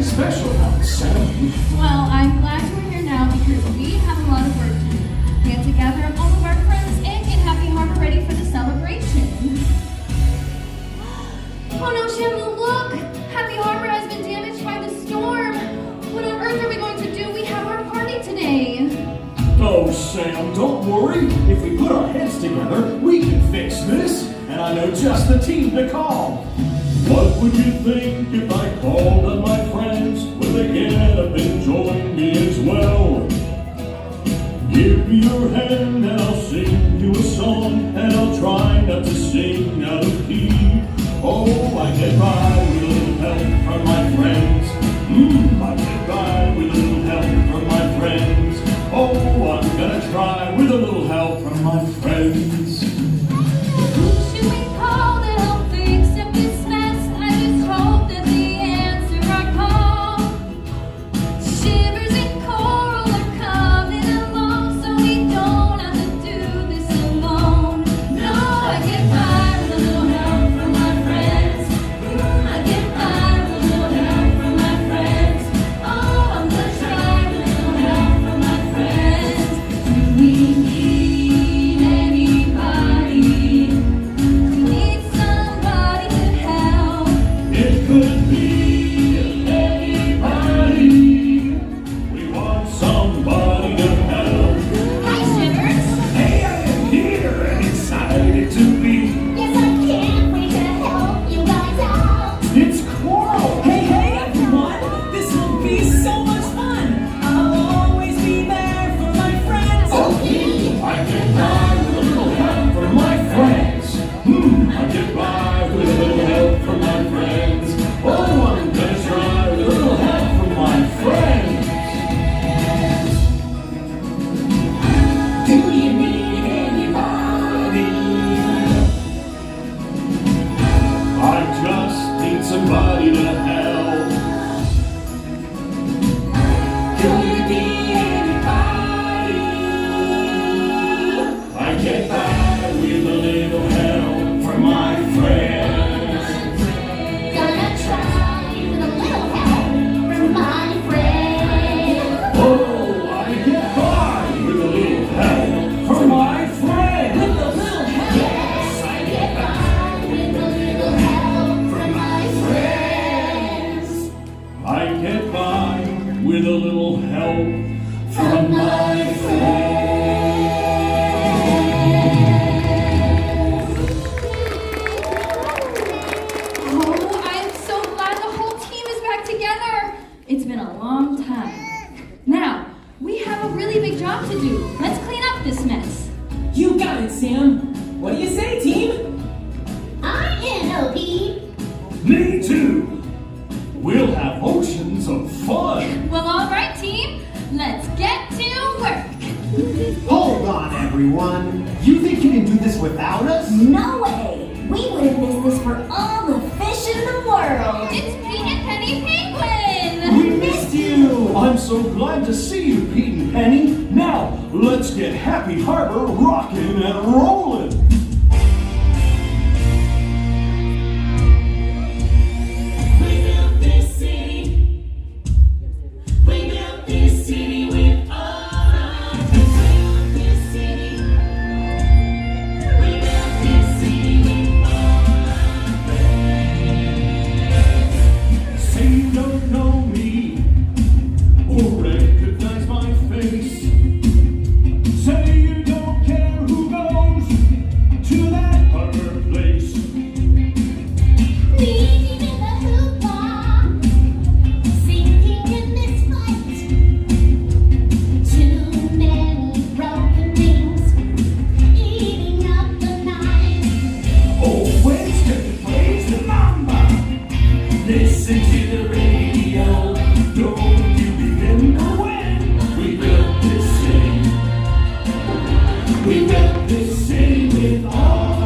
anything special about the ceremony. Well, I'm glad you're here now because we have a lot of work to do. We have to gather up all of our friends and get Happy Harbor ready for the celebration. Oh no, Shamu, look! Happy Harbor has been damaged by the storm. What on earth are we going to do? We have our party today. Oh, Sam, don't worry. If we put our heads together, we can fix this. And I know just the team to call. What would you think if I called on my friends? Will they get up and join me as well? Give me your hand and I'll sing you a song, and I'll try not to sing out of key. Oh, I get by with a little help from my friends. I get by with a little help from my friends. Oh, I'm gonna try with a little help from my friends. Who should we call to help fix up this mess? I just hope that they answer our call. Shivers and Coral are coming along, so we don't have to do this alone. No, I get by with a little help from my friends. I get by with a little help from my friends. Oh, I'm gonna try with a little help from my friends. Do we need anybody? Need somebody to help. It could be anybody. We want somebody to help. Hi, Shivers. Hey, I am here and excited to be. Yes, I can't wait to help you guys out. It's Coral. Hey, everyone! This will be so much fun! I'll always be there for my friends! I get by with a little help from my friends. I get by with a little help from my friends. Oh, I'm gonna try with a little help from my friends. Do you need anybody? I just need somebody to help. Do you need anybody? I get by with a little help from my friends. Gonna try with a little help from my friends. Oh, I get by with a little help from my friends. With a little help! Yes, I get by with a little help from my friends. I get by with a little help from my friends. Oh, I'm so glad the whole team is back together. It's been a long time. Now, we have a really big job to do. Let's clean up this mess. You got it, Sam! What do you say, team? I'm in, OP. Me too. We'll have oceans of fun. Well, all right, team. Let's get to work. Hold on, everyone. You think you can do this without us? No way! We would have missed this for all the fish in the world! It's Pete and Penny Penguin. We missed you. I'm so glad to see you, Pete and Penny. Now, let's get Happy Harbor rocking and rolling. We built this city. We built this city with all our friends. We built this city. We built this city with all our friends. Say you don't know me or recognize my face. Say you don't care who goes to that harbor place. Leaning in the hoopla, sinking in this fight. Too many broken wings, eating up the night. Oh, Wednesday plays the mamba. Listen to the radio. Don't you remember when we built this city? We built this city with all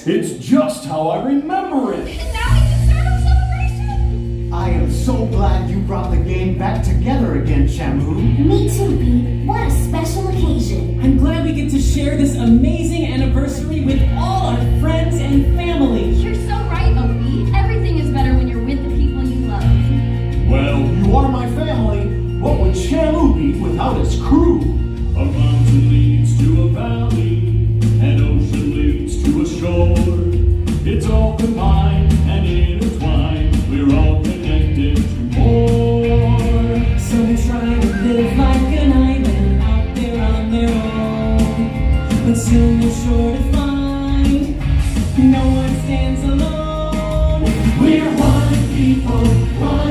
It's just how I remember it. And now we can start our celebration. I am so glad you brought the game back together again, Shamu. Me too, Pete. What a special occasion. I'm glad we get to share this amazing anniversary with all our friends and family. You're so right, Opie. Everything is better when you're with the people you love. Well, you are my family. What would Shamu be without his crew? A mountain leads to a valley, an ocean leads to a shore. It's all combined and intertwined. We're all connected to more. So we try to live like an island out there on their own. But soon you're sure to find no one stands alone. We're one people, one